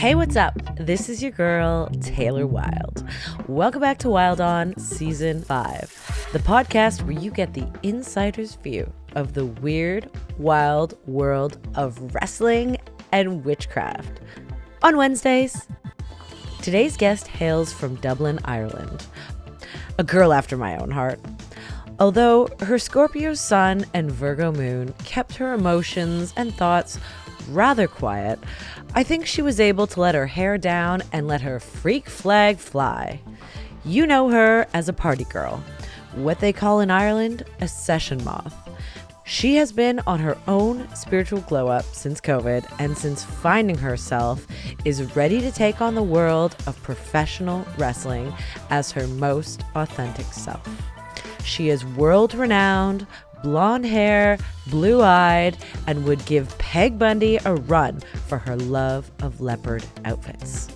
Hey, what's up? This is your girl, Taylor Wilde. Welcome back to Wilde On Season 5, the podcast where you get the insider's view of the weird, wild world of wrestling and witchcraft. On Wednesdays, today's guest hails from Dublin, Ireland. A girl after my own heart. Although her Scorpio sun and Virgo moon kept her emotions and thoughts rather quiet, I think she was able to let her hair down and let her freak flag fly. You know her as a party girl, what they call in Ireland a session moth. She has been on her own spiritual glow up since COVID, and since finding herself is ready to take on the world of professional wrestling as her most authentic self. She is world-renowned, blonde hair, blue-eyed, and would give Peg Bundy a run for her love of leopard outfits.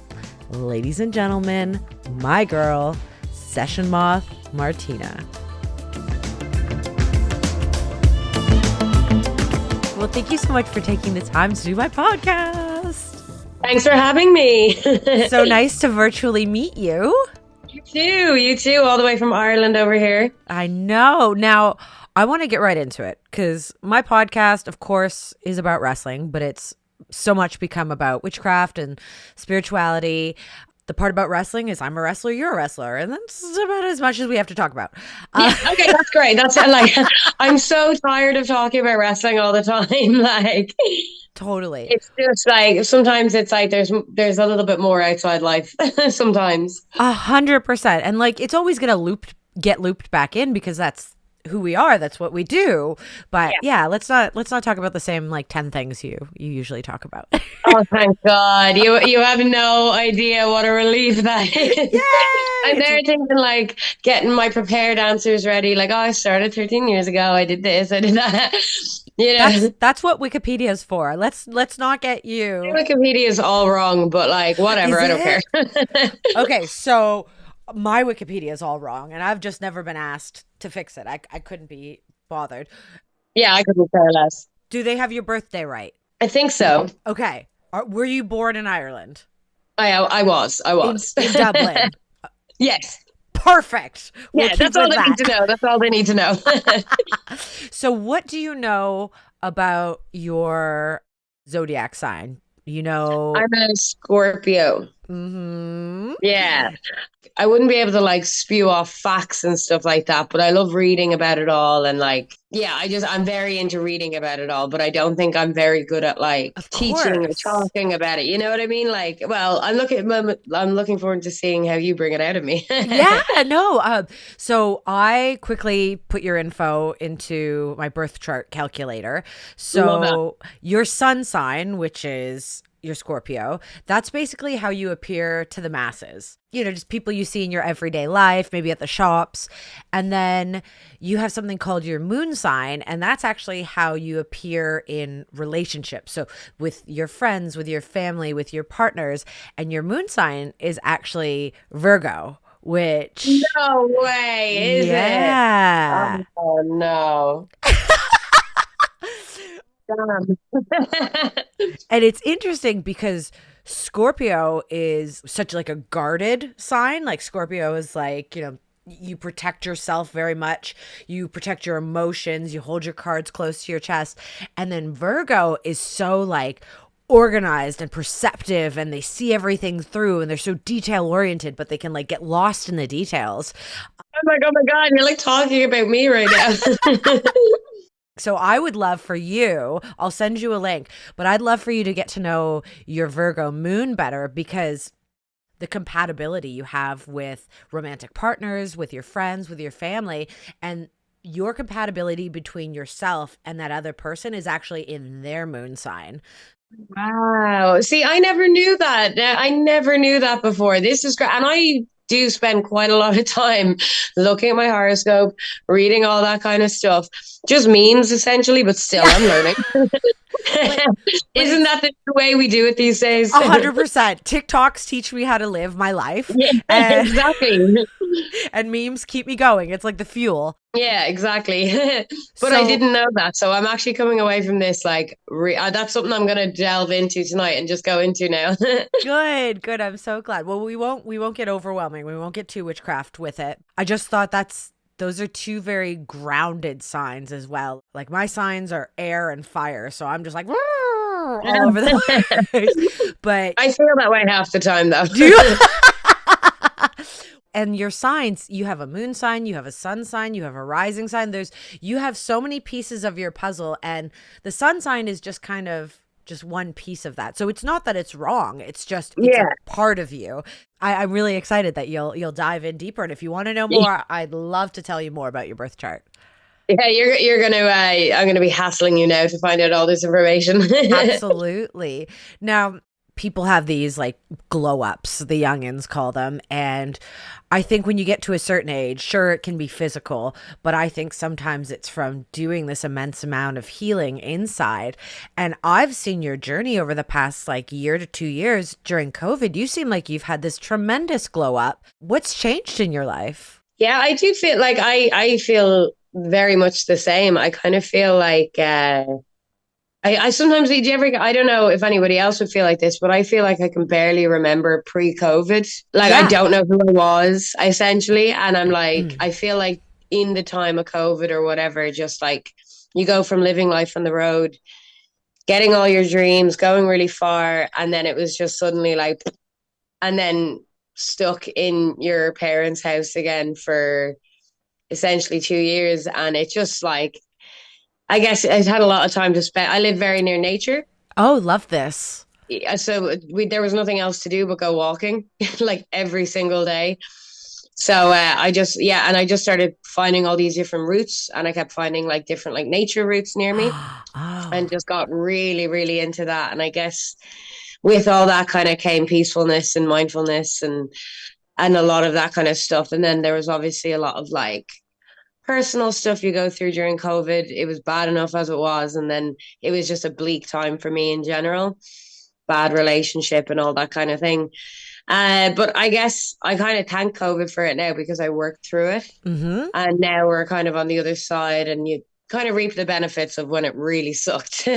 Ladies and gentlemen, my girl, Session Moth Martina. Well, thank you so much for taking the time to do my podcast. Thanks for having me. So nice to virtually meet you. You too, all the way from Ireland over here. I know. Now, I want to get right into it because my podcast, of course, is about wrestling, but it's so much become about witchcraft and spirituality. The part about wrestling is I'm a wrestler, you're a wrestler, and that's about as much as we have to talk about. Okay, that's great. That's like I'm so tired of talking about wrestling all the time. Like, totally. It's just like sometimes it's like there's a little bit more outside life. Sometimes 100%, and like it's always gonna get looped back in because that's who we are, that's what we do. But yeah, let's not talk about the same like 10 things you usually talk about. Oh, thank God. You have no idea what a relief that is. Yay! I'm there thinking like getting my prepared answers ready, like, oh, I started 13 years ago, I did this, I did that. You know, that's what Wikipedia is for. Let's not get you. Wikipedia is all wrong, but like whatever, I don't care. Okay, so my Wikipedia is all wrong, and I've just never been asked to fix it. I couldn't be bothered. Yeah, I couldn't care less. Do they have your birthday right? I think so. Okay. Were you born in Ireland? I was. In Dublin? Yes. Perfect. Yeah, that's all they need to know. That's all they need to know. So what do you know about your zodiac sign? You know, I'm a Scorpio. Mm-hmm. Yeah. I wouldn't be able to like spew off facts and stuff like that, but I love reading about it all. And like, yeah, I'm very into reading about it all, but I don't think I'm very good at like teaching or talking about it. You know what I mean? Like, well, I'm looking forward to seeing how you bring it out of me. Yeah, no. So I quickly put your info into my birth chart calculator. So your sun sign, which is your Scorpio, that's basically how you appear to the masses. You know, just people you see in your everyday life, maybe at the shops. And then you have something called your moon sign, and that's actually how you appear in relationships. So with your friends, with your family, with your partners, and your moon sign is actually Virgo, which... No way, is it? Yeah. Oh, no. And it's interesting because Scorpio is such like a guarded sign. Like Scorpio is like, you know, you protect yourself very much. You protect your emotions. You hold your cards close to your chest. And then Virgo is so like organized and perceptive, and they see everything through, and they're so detail oriented, but they can like get lost in the details. I'm like, oh my God, you're like talking about me right now. So I would love for you, I'll send you a link, but I'd love for you to get to know your Virgo moon better, because the compatibility you have with romantic partners, with your friends, with your family, and your compatibility between yourself and that other person is actually in their moon sign. Wow. See, I never knew that. I never knew that before. This is great. And I do spend quite a lot of time looking at my horoscope, reading all that kind of stuff. Just memes essentially, but still I'm learning. Isn't that the way we do it these days? 100%. TikToks teach me how to live my life. Yeah, exactly. And memes keep me going. It's like the fuel. Yeah, exactly. But I didn't know that. So I'm actually coming away from this like that's something I'm going to delve into tonight and just go into now. Good. I'm so glad. Well, we won't get overwhelming. We won't get too witchcraft with it. I just thought those are two very grounded signs as well. Like my signs are air and fire, so I'm just like all over the place. But I feel that way half the time though. Do you? And your signs, you have a moon sign, you have a sun sign, you have a rising sign. You have so many pieces of your puzzle, and the sun sign is just kind of just one piece of that. So it's not that it's wrong. It's just it's a part of you. I'm really excited that you'll dive in deeper. And if you want to know more, I'd love to tell you more about your birth chart. Yeah, you're gonna. I'm gonna be hassling you now to find out all this information. Absolutely. Now, people have these like glow ups, the youngins call them. And I think when you get to a certain age, sure, it can be physical, but I think sometimes it's from doing this immense amount of healing inside. And I've seen your journey over the past like year to 2 years during COVID. You seem like you've had this tremendous glow up. What's changed in your life? Yeah, I do feel like I feel very much the same. I kind of feel like I sometimes, I don't know if anybody else would feel like this, but I feel like I can barely remember pre-COVID. Like, I don't know who I was, essentially. And I'm like, I feel like in the time of COVID or whatever, just like you go from living life on the road, getting all your dreams, going really far. And then it was just suddenly like, and then stuck in your parents' house again for essentially 2 years. And it just like, I guess I had a lot of time to spend. I live very near nature. Oh, love this. Yeah, so there was nothing else to do but go walking like every single day. So I just started finding all these different routes, and I kept finding like different like nature routes near me, and just got really, really into that. And I guess with all that kind of came peacefulness and mindfulness and a lot of that kind of stuff. And then there was obviously a lot of like personal stuff you go through during COVID. It was bad enough as it was. And then it was just a bleak time for me in general, bad relationship and all that kind of thing. But I guess I kind of thank COVID for it now because I worked through it. Mm-hmm. And now we're kind of on the other side and you kind of reap the benefits of when it really sucked.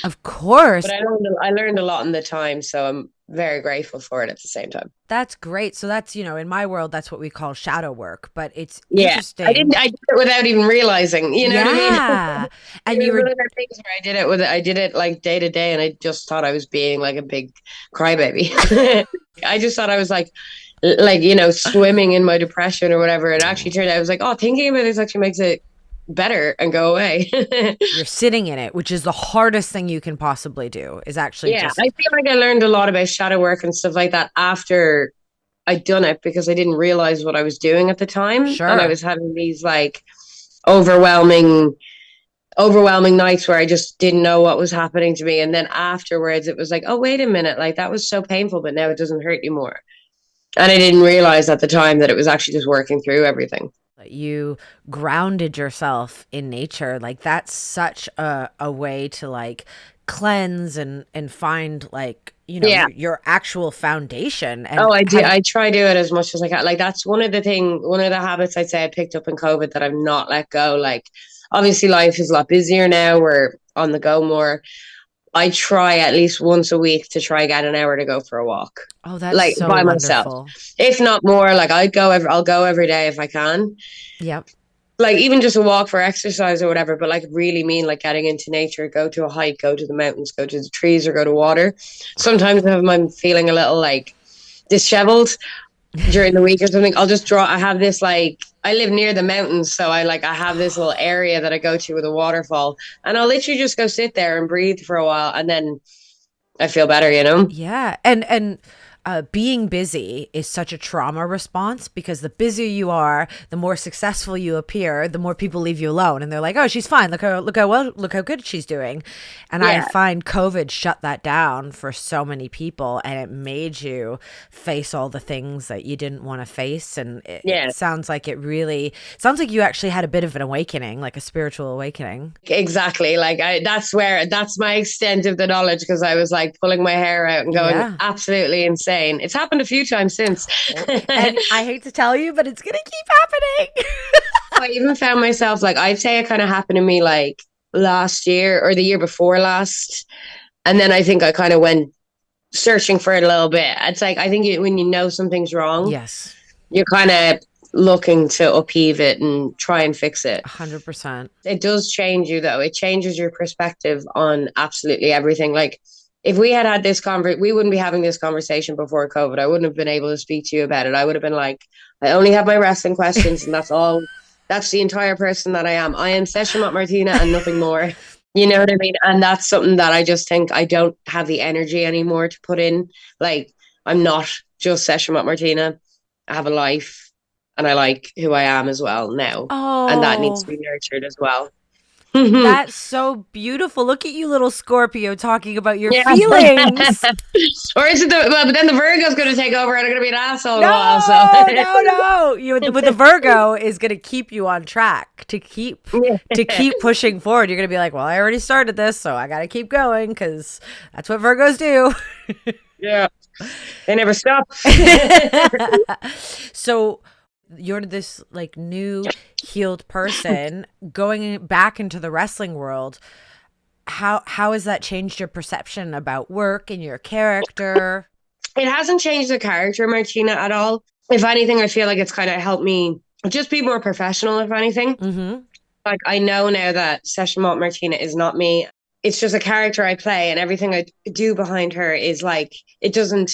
Of course. But I learned a lot in the time. So I'm very grateful for it at the same time. That's great. So that's, in my world, that's what we call shadow work, but it's interesting. I did it without even realizing, what I mean? Yeah. And you were one of the things where I did it like day to day, and I just thought I was being like a big crybaby. I just thought I was like, swimming in my depression or whatever. It actually turned out I was like, oh, thinking about this actually makes it better and go away. You're sitting in it, which is the hardest thing you can possibly do, is actually I feel like I learned a lot about shadow work and stuff like that after I'd done it, because I didn't realize what I was doing at the time. Sure. And I was having these like overwhelming nights where I just didn't know what was happening to me. And then afterwards it was like, oh, wait a minute, like that was so painful, but now it doesn't hurt anymore. And I didn't realize at the time that it was actually just working through everything. You grounded yourself in nature. Like that's such a way to like cleanse and find like, your actual foundation. And I do. I try to do it as much as I can. Like that's one of the habits I'd say I picked up in COVID that I've not let go. Like obviously life is a lot busier now. We're on the go more. I try at least once a week to try get an hour to go for a walk. Oh, that's like so by wonderful. Myself. If not more, like I'll go every day if I can. Yep. Like even just a walk for exercise or whatever, but like really mean like getting into nature, go to a hike, go to the mountains, go to the trees or go to water. Sometimes if I'm feeling a little like disheveled during the week or something, I'll just I have this like, I live near the mountains, so I have this little area that I go to with a waterfall, and I'll literally just go sit there and breathe for a while, and then I feel better, Yeah. And being busy is such a trauma response, because the busier you are, the more successful you appear, the more people leave you alone, and they're like, oh, she's fine, look how good she's doing. And I find COVID shut that down for so many people, and it made you face all the things that you didn't want to face. And it sounds like you actually had a bit of an awakening, like a spiritual awakening. Exactly. Like that's my extent of the knowledge, because I was like pulling my hair out and going absolutely insane. insane. It's happened a few times since. And I hate to tell you, but it's going to keep happening. I even found myself, like, I'd say it kind of happened to me like last year or the year before last. And then I think I kind of went searching for it a little bit. It's like, I think when you know something's wrong, Yes. you're kind of looking to upheave it and try and fix it. 100%. It does change you, though. It changes your perspective on absolutely everything. Like, if we had this we wouldn't be having this conversation before COVID. I wouldn't have been able to speak to you about it. I would have been like, I only have my wrestling questions, and that's all. That's the entire person that I am. I am Session Moth Martina and nothing more. You know what I mean? And that's something that I just think I don't have the energy anymore to put in. Like, I'm not just Session Moth Martina. I have a life, and I like who I am as well now. Oh. And that needs to be nurtured as well. That's so beautiful. Look at you, little Scorpio, talking about your feelings. Or is it but then the Virgo's going to take over and I'm going to be an asshole. No. But the Virgo is going to keep you on track to keep pushing forward. You're going to be like, well, I already started this, so I got to keep going because that's what Virgos do. Yeah. They never stop. So you're this like new healed person going back into the wrestling world. How has that changed your perception about work and your character? It hasn't changed the character, Martina, at all. If anything, I feel like it's kind of helped me just be more professional, if anything. Mm-hmm. Like, I know now that Session Moth Martina is not me. It's just a character I play, and everything I do behind her is like, it doesn't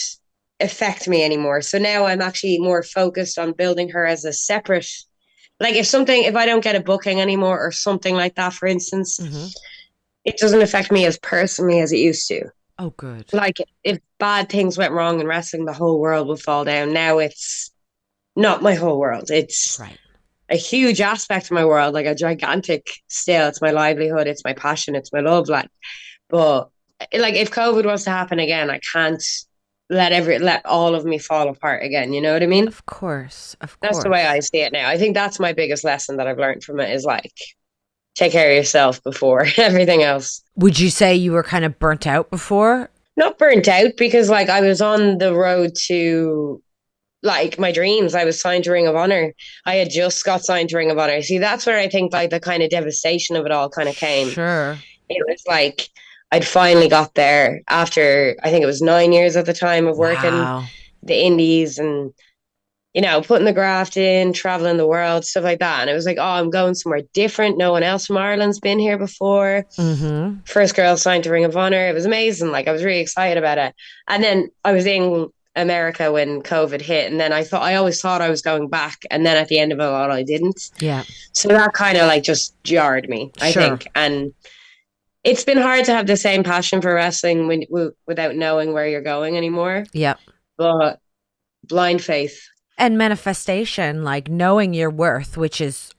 affect me anymore. So now I'm actually more focused on building her as a separate, like, if I don't get a booking anymore or something like that, for instance, mm-hmm. It doesn't affect me as personally as it used to. Oh, good. Like, if bad things went wrong in wrestling, the whole world would fall down. Now it's not my whole world. It's right. A huge aspect of my world, like a gigantic still. It's my livelihood. It's my passion. It's my love. Like, but like, if COVID was to happen again, I can't let all of me fall apart again. You know what I mean? Of course. That's the way I see it now. I think that's my biggest lesson that I've learned from it is like, take care of yourself before everything else. Would you say you were kind of burnt out before? Not burnt out, because like I was on the road to like my dreams. I was signed to Ring of Honor. I had just got signed to Ring of Honor. See, that's where I think like the kind of devastation of it all kind of came. Sure. It was like I'd finally got there after, I think it was 9 years at the time of working the indies and, you know, putting the graft in, traveling the world, stuff like that. And it was like, oh, I'm going somewhere different. No one else from Ireland's been here before. Mm-hmm. First girl signed to Ring of Honor. It was amazing. Like, I was really excited about it. And then I was in America when COVID hit. And then I always thought I was going back. And then at the end of it all, I didn't. Yeah. So that kind of like just jarred me, I think. And it's been hard to have the same passion for wrestling without knowing where you're going anymore. Yep. But blind faith. And manifestation, like knowing your worth, which is,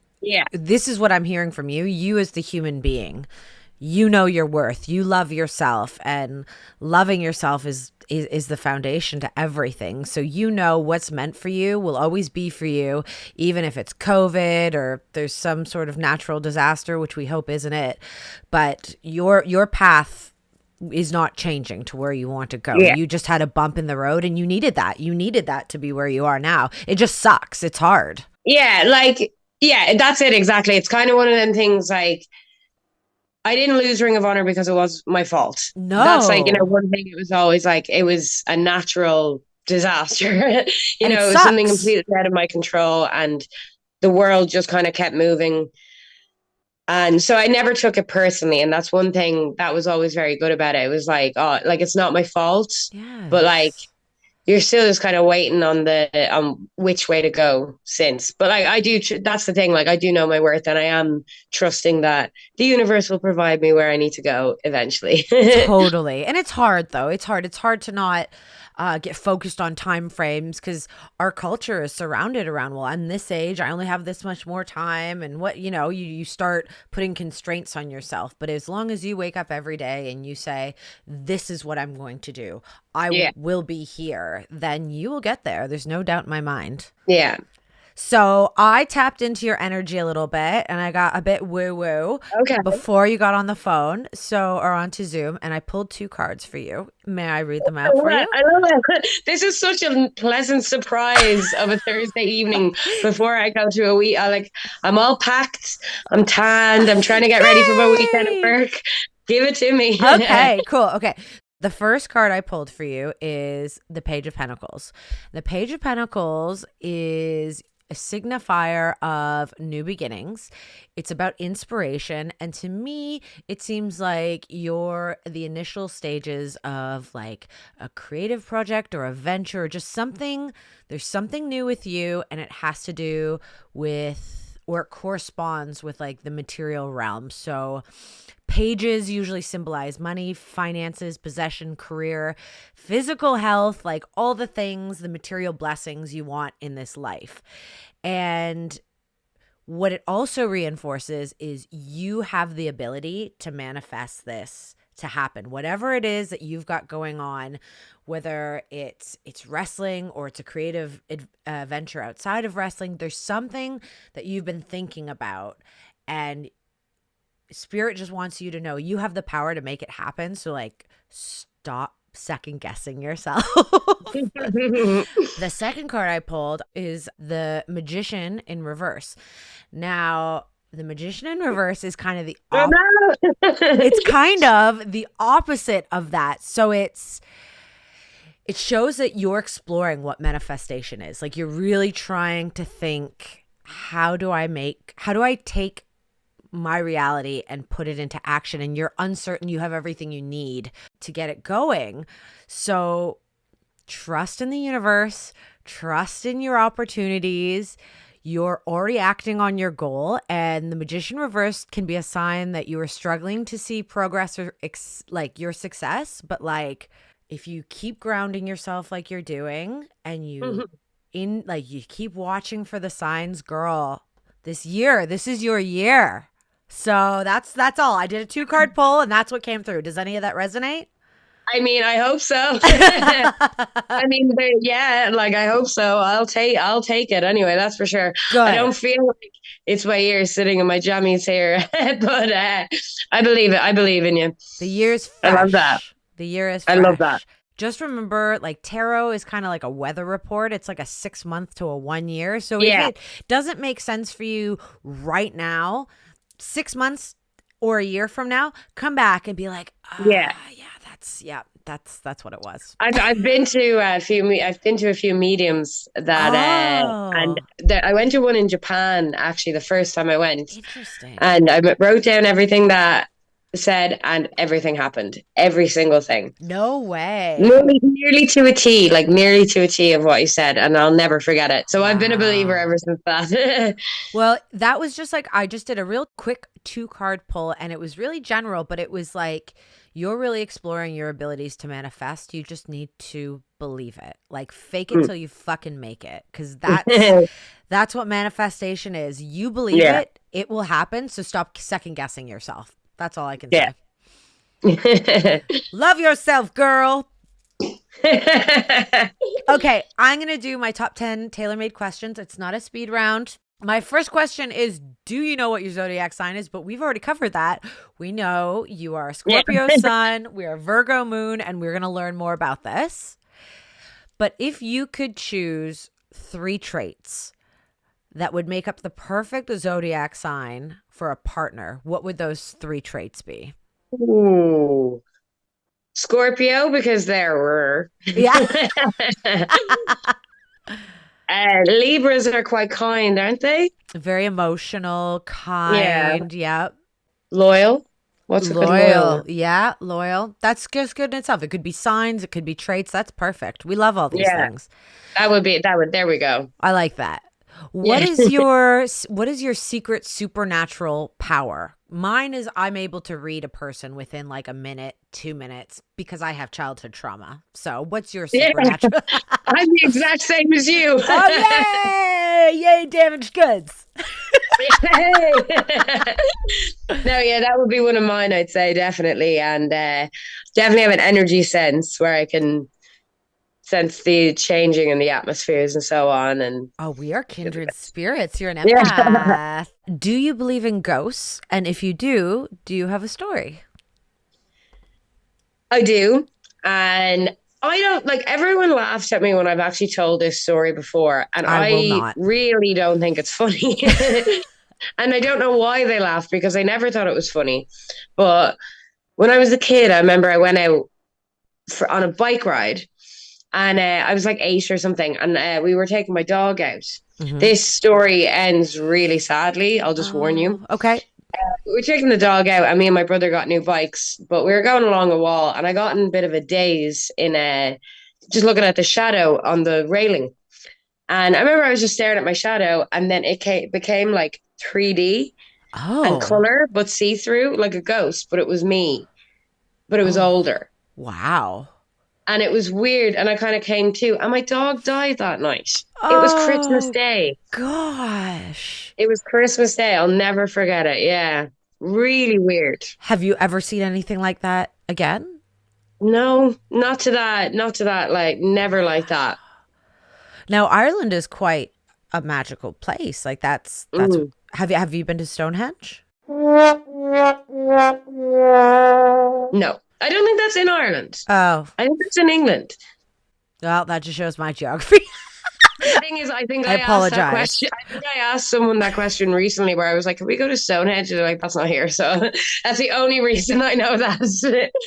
this is what I'm hearing from you. You as the human being, you know your worth. You love yourself, and loving yourself is the foundation to everything. So you know what's meant for you will always be for you, even if it's COVID or there's some sort of natural disaster, which we hope isn't it. But your path is not changing to where you want to go. Yeah. You just had a bump in the road and you needed that. You needed that to be where you are now. It just sucks. It's hard. Yeah, like, yeah, that's it exactly. It's kind of one of them things like, I didn't lose Ring of Honor because it was my fault. No. That's like, you know, one thing, it was always like, it was a natural disaster. you know, it was something completely out of my control, and the world just kind of kept moving. And so I never took it personally. And that's one thing that was always very good about it. It was like, oh, like, it's not my fault, but like, you're still just kind of waiting on which way to go since. But I do, that's the thing. Like, I do know my worth, and I am trusting that the universe will provide me where I need to go eventually. Totally. And it's hard though. It's hard to not get focused on time frames, because our culture is surrounded around, well, I'm this age, I only have this much more time, and what, you know, you start putting constraints on yourself. But as long as you wake up every day and you say, this is what I'm going to do, I will be here, then you will get there. There's no doubt in my mind. Yeah. So I tapped into your energy a little bit and I got a bit woo-woo Okay. before you got on the phone, or onto Zoom, and I pulled 2 cards for you. May I read them out for you? I love it. This is such a pleasant surprise of a Thursday evening before I go to a week. I'm all packed. I'm tanned. I'm trying to get ready for my weekend at Yay! work. Give it to me. Okay, cool. Okay. The first card I pulled for you is the Page of Pentacles. The Page of Pentacles is a signifier of new beginnings. It's about inspiration. And to me, it seems like you're the initial stages of like a creative project or a venture, or just something. There's something new with you, and it has to do with, or it corresponds with like the material realm. So pages usually symbolize money, finances, possession, career, physical health, like all the things, the material blessings you want in this life. And what it also reinforces is you have the ability to manifest this to happen. Whatever it is that you've got going on, whether it's wrestling or it's a creative venture outside of wrestling, there's something that you've been thinking about, and Spirit just wants you to know you have the power to make it happen. So like, stop second guessing yourself. The second card I pulled is the Magician in reverse. Now, the Magician in reverse is kind of it's kind of the opposite of that. So it shows that you're exploring what manifestation is. Like, you're really trying to think, how do I take my reality and put it into action? And you're uncertain. You have everything you need to get it going. So trust in the universe, trust in your opportunities. You're already acting on your goal, and the Magician reversed can be a sign that you are struggling to see progress or like your success. But like, if you keep grounding yourself like you're doing, and you you keep watching for the signs, girl, this is your year. So that's all. I did a 2-card pull, and that's what came through. Does any of that resonate? I mean, I hope so. I mean, I hope so. I'll take it anyway. That's for sure. Good. I don't feel like it's my ear sitting in my jammies here, but I believe it. I believe in you. The year's fresh. I love that. The year is fresh. I love that. Just remember, like, tarot is kind of like a weather report. It's like a 6 month to a 1 year. So if it doesn't make sense for you right now, 6 months or a year from now, come back and be like, that's what it was. I've been to a few mediums that I went to one in Japan actually the first time I went. Interesting. And I wrote down everything that said, and everything happened. Every single thing. No way. Nearly to a T, like nearly to a T of what you said, and I'll never forget it. So I've been a believer ever since that. Well, that was just like, I just did a real quick 2-card pull, and it was really general, but it was like, you're really exploring your abilities to manifest. You just need to believe it. Like, fake it till you fucking make it. Because that's what manifestation is. You believe it will happen. So stop second guessing yourself. That's all I can say. Love yourself, girl. Okay, I'm going to do my top 10 tailor-made questions. It's not a speed round. My first question is, do you know what your zodiac sign is? But we've already covered that. We know you are a Scorpio sun, we are Virgo moon, and we're going to learn more about this. But if you could choose 3 traits that would make up the perfect zodiac sign for a partner, what would those 3 traits be? Ooh. Scorpio, because they're rare. Yeah. Libras are quite kind, aren't they? Very emotional, kind. Yeah. Loyal. What's loyal? Yeah, loyal. That's just good in itself. It could be signs. It could be traits. That's perfect. We love all these things. There we go. I like that. What is your secret supernatural power? Mine is I'm able to read a person within like a minute, 2 minutes, because I have childhood trauma. So what's your supernatural? I'm the exact same as you. Oh, yay! Yay, damaged goods. No, that would be one of mine, I'd say, definitely. And definitely have an energy sense where I can sense the changing in the atmospheres and so on. And Oh, we are kindred spirits. You're an yeah, empath. Do you believe in ghosts? And if you do you have a story? I do. And I don't like everyone laughs at me when I've actually told this story before. And I will I not. really don't think it's funny. And I don't know why they laugh because I never thought it was funny. But when I was a kid, I remember I went out on a bike ride and I was like 8 or something. And we were taking my dog out. Mhm. This story ends really sadly. I'll just warn you. Okay. We were taking the dog out, and me and my brother got new bikes, but we were going along a wall, and I got in a bit of a daze in just looking at the shadow on the railing. And I remember I was just staring at my shadow, and then became like 3D and Oh. color, but see through, like a ghost, but it was me, but it was Oh. older. Wow. And it was weird, and I kind of came to, and my dog died that night. It was Christmas Oh, Day. gosh. It was Christmas Day. I'll never forget it. Yeah. Really weird. Have you ever seen anything like that again? No, not to that. Not to that. Like, never like that. Now, Ireland is quite a magical place. Like that's Mm. have you been to Stonehenge? No, I don't think that's in Ireland. Oh, I think that's in England. well, that just shows my geography. The thing is, I think I I asked that apologize. question. I think I asked someone that question recently where I was like, can we go to Stonehenge? And they're like, that's not here. So that's the only reason I know that.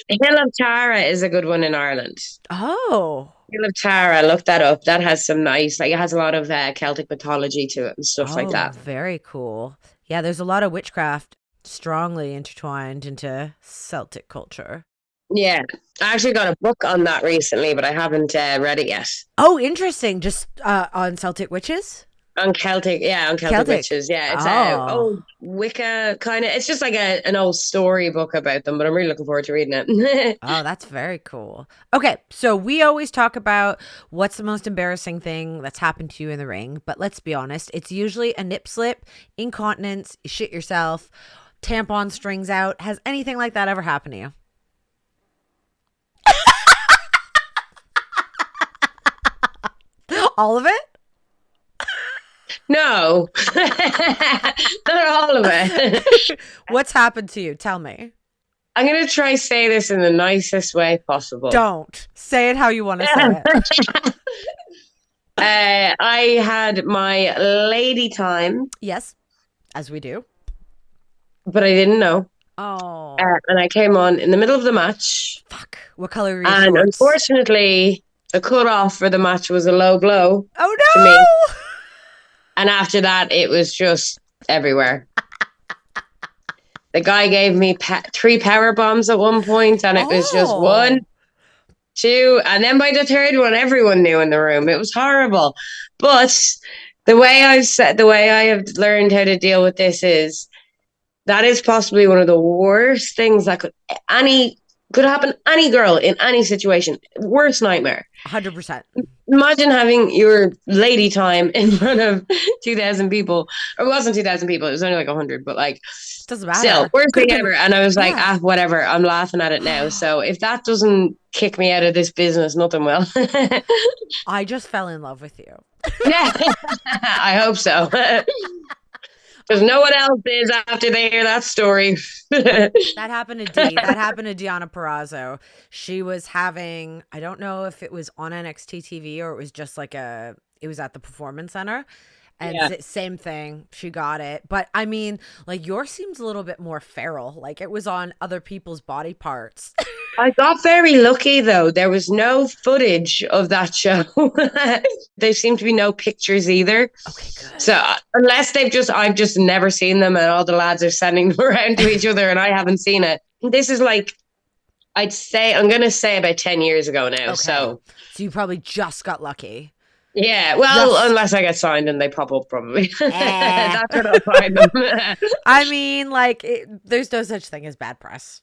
Hill of Tara is a good one in Ireland. Oh. Hill of Tara, look that up. That has some nice, like, it has a lot of Celtic mythology to it and stuff like Oh, that. very cool. Yeah, there's a lot of witchcraft strongly intertwined into Celtic culture. Yeah, I actually got a book on that recently, but I haven't read it yet. Oh, interesting. Just on Celtic witches? On Celtic, yeah, on Celtic witches. Yeah, it's old Wicca kind of. It's just like an old storybook about them, but I'm really looking forward to reading it. Oh, that's very cool. Okay, so we always talk about what's the most embarrassing thing that's happened to you in the ring, but let's be honest, it's usually a nip slip, incontinence, you shit yourself, tampon strings out. Has anything like that ever happened to you? All of it? No, not all of it. What's happened to you? Tell me. I'm going to try say this in the nicest way possible. Don't. Say it how you want to say it. I had my lady time. Yes, as we do. But I didn't know. Oh. And I came on in the middle of the match. Fuck. What color were your And shorts? unfortunately, the cutoff for the match was a low blow. Oh, to me. no! And after that, it was just everywhere. The guy gave me 3 power bombs at one point, and it was just 1, 2, and then by the third one, everyone knew in the room. It was horrible. But the way I have learned how to deal with this is that is possibly one of the worst things that could happen to any girl in any situation. Worst nightmare. 100%. Imagine having your lady time in front of 2,000 people. Or it wasn't 2,000 people. It was only like 100. But like, doesn't matter. Still, worst thing ever. And I was like, whatever. I'm laughing at it now. So if that doesn't kick me out of this business, nothing will. I just fell in love with you. Yeah, I hope so. Because no one else is after they hear that story. That happened to Dee. That happened to Deanna Perrazzo. She was having, I don't know if it was on NXT TV or it was just like it was at the Performance Center. And same thing, she got it. But I mean, like yours seems a little bit more feral. Like it was on other people's body parts. I got very lucky though. There was no footage of that show. There seemed to be no pictures either. Okay, good. So unless I've just never seen them and all the lads are sending them around to each other and I haven't seen it. This is like, I'm going to say about 10 years ago now. Okay. So you probably just got lucky. Yeah, well, unless I get signed and they pop up, probably. That's when I'll find them. I mean, like, there's no such thing as bad press.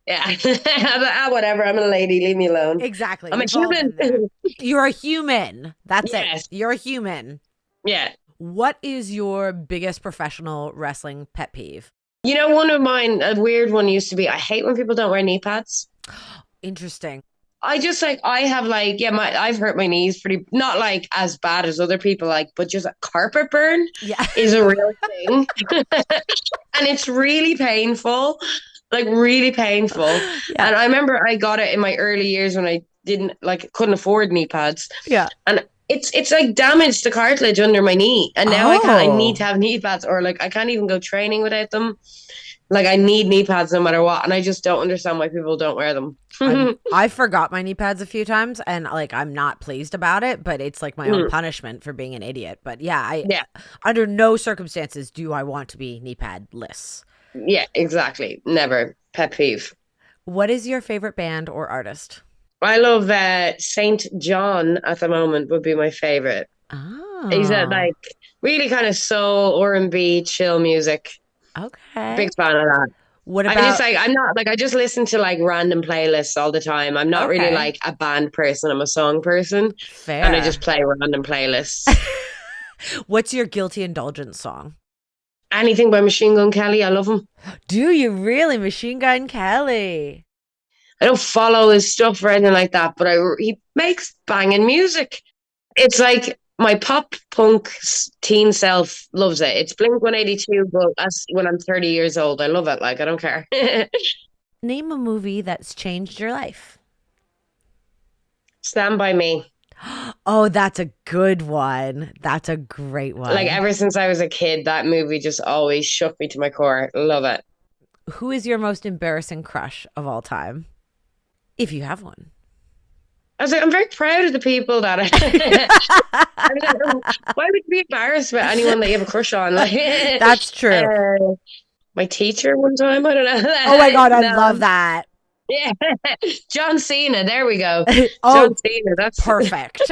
Yeah, whatever. I'm a lady. Leave me alone. Exactly. I'm a human. You're a human. That's it. You're a human. Yeah. What is your biggest professional wrestling pet peeve? You know, one of mine, a weird one used to be, I hate when people don't wear knee pads. Interesting. I just like I have like I've hurt my knees pretty not like as bad as other people like, but just a carpet burn Yeah. is a real thing. And it's really painful, like really painful. Yeah. And I remember I got it in my early years when I didn't like couldn't afford knee pads. Yeah. And it's like damaged the cartilage under my knee. And now I need to have knee pads or like I can't even go training without them. Like I need knee pads no matter what. And I just don't understand why people don't wear them. I forgot my knee pads a few times and like I'm not pleased about it, but it's like my own punishment for being an idiot. But yeah, under no circumstances do I want to be knee padless. Yeah, exactly. Never. Pet peeve. What is your favorite band or artist? I love Saint John at the moment would be my favorite. Oh. He's like really kind of soul, R&B, chill music. Okay. Big fan of that. What about? I'm not like I just listen to like random playlists all the time. I'm not really like a band person. I'm a song person. Fair. And I just play random playlists. What's your guilty indulgence song? Anything by Machine Gun Kelly. I love him. Do you really? Machine Gun Kelly? I don't follow his stuff or anything like that, but he makes banging music. It's like my pop punk teen self loves it. It's Blink-182, but that's when I'm 30 years old. I love it. Like, I don't care. Name a movie that's changed your life. Stand By Me. Oh, that's a good one. That's a great one. Like, ever since I was a kid, that movie just always shook me to my core. Love it. Who is your most embarrassing crush of all time? If you have one. I was like, I'm very proud of the people that I was like, why would you be embarrassed about anyone that you have a crush on? Like, that's true. My teacher one time, I don't know. Oh my God, I love that. Yeah. John Cena, there we go. Oh, John Cena, that's perfect.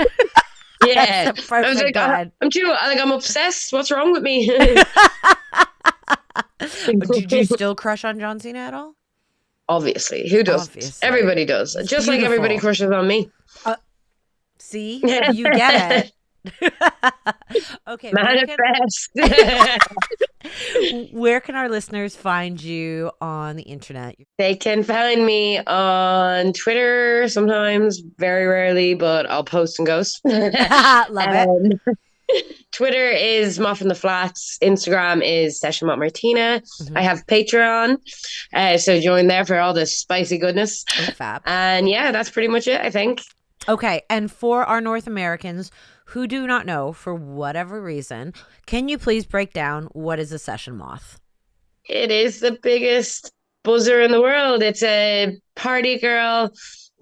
Yeah. That's a perfect I was like, I'm obsessed. What's wrong with me? Did you still crush on John Cena at all? Obviously. Who does? Obviously. Everybody does. It's just beautiful. Like everybody crushes on me. See? You get it. Okay. Manifest. Where can our listeners find you on the internet? They can find me on Twitter sometimes, very rarely, but I'll post and ghost. Love it. Twitter is Moth in the Flats. Instagram is Session Moth Martina. Mm-hmm. I have Patreon, so join there for all the spicy goodness. Oh, fab. And yeah, that's pretty much it, I think. Okay, and for our North Americans who do not know for whatever reason, can you please break down what is a session moth? It is the biggest buzzer in the world. It's a party girl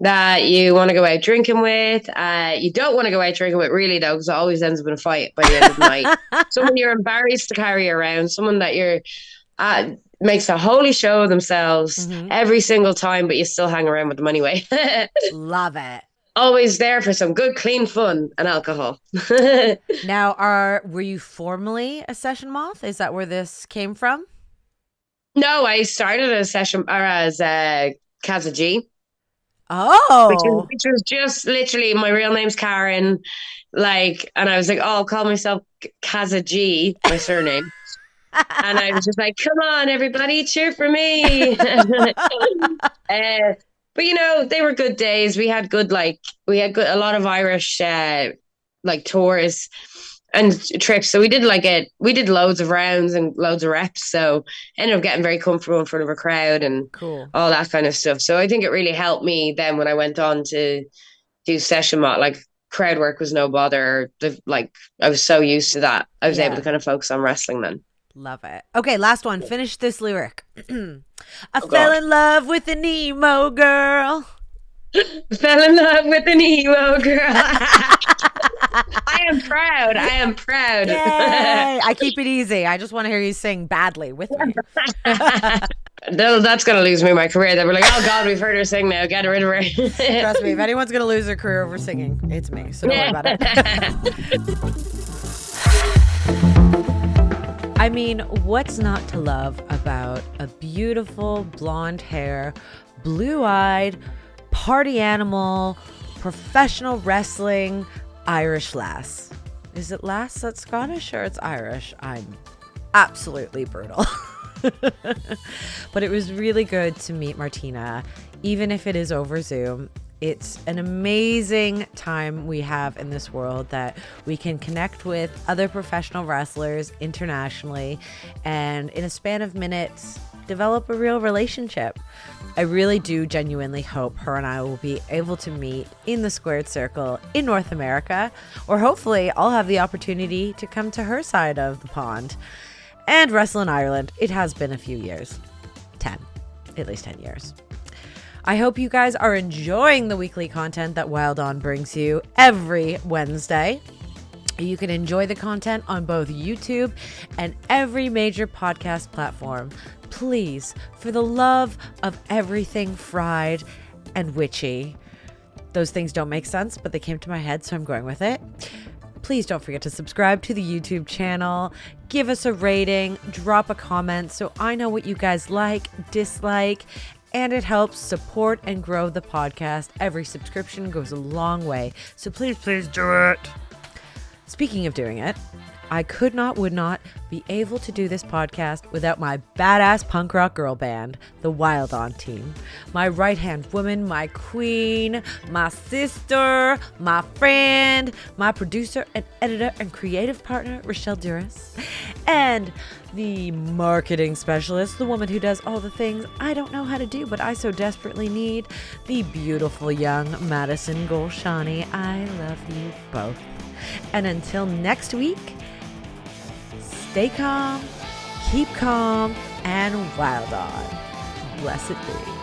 that you want to go out drinking with. You don't want to go out drinking with, really, though, because it always ends up in a fight by the end of the night. Someone you're embarrassed to carry around, someone that you're makes a holy show of themselves every single time, but you still hang around with them anyway. Love it. Always there for some good, clean fun and alcohol. Now, were you formerly a session moth? Is that where this came from? No, I started as Kazza G. Oh, which was just literally my real name's Karen, like, and I was like, oh, I'll call myself Kazza G, my surname. And I was just like, come on, everybody, cheer for me. But you know, they were good days. We had a lot of Irish like tours and trips. So we did loads of rounds and loads of reps. So ended up getting very comfortable in front of a crowd and all that kind of stuff. So I think it really helped me then when I went on to do session moth. Like, crowd work was no bother. Like, I was so used to that. I was able to kind of focus on wrestling then. Love it. Okay, last one. Finish this lyric. I fell in love with an emo girl. Fell in love with an emo girl. I am proud. Yay. I keep it easy. I just want to hear you sing badly with me. That's going to lose me my career. They were like, oh God, we've heard her sing now. Get rid of her. Trust me, if anyone's going to lose their career over singing, it's me. So don't worry about it. I mean, what's not to love about a beautiful blonde hair, blue-eyed, party animal, professional wrestling Irish lass? Is it lass that's Scottish or it's Irish? I'm absolutely brutal. But it was really good to meet Martina, even if it is over Zoom. It's an amazing time we have in this world that we can connect with other professional wrestlers internationally and in a span of minutes, develop a real relationship. I really do genuinely hope her and I will be able to meet in the squared circle in North America, or hopefully I'll have the opportunity to come to her side of the pond and wrestle in Ireland. It has been a few years. At least 10 years. I hope you guys are enjoying the weekly content that Wilde On brings you every Wednesday. You can enjoy the content on both YouTube and every major podcast platform. Please, for the love of everything fried and witchy. Those things don't make sense, but they came to my head, so I'm going with it. Please don't forget to subscribe to the YouTube channel, give us a rating, drop a comment so I know what you guys like, dislike, and it helps support and grow the podcast. Every subscription goes a long way, so please do it. Speaking of doing it, I would not be able to do this podcast without my badass punk rock girl band, the Wilde On team. My right-hand woman, my queen, my sister, my friend, my producer and editor and creative partner, Rochelle Douris, and the marketing specialist, the woman who does all the things I don't know how to do, but I so desperately need, the beautiful young Madison Golshani. I love you both. And until next week, stay calm, keep calm, and wild on. Blessed be.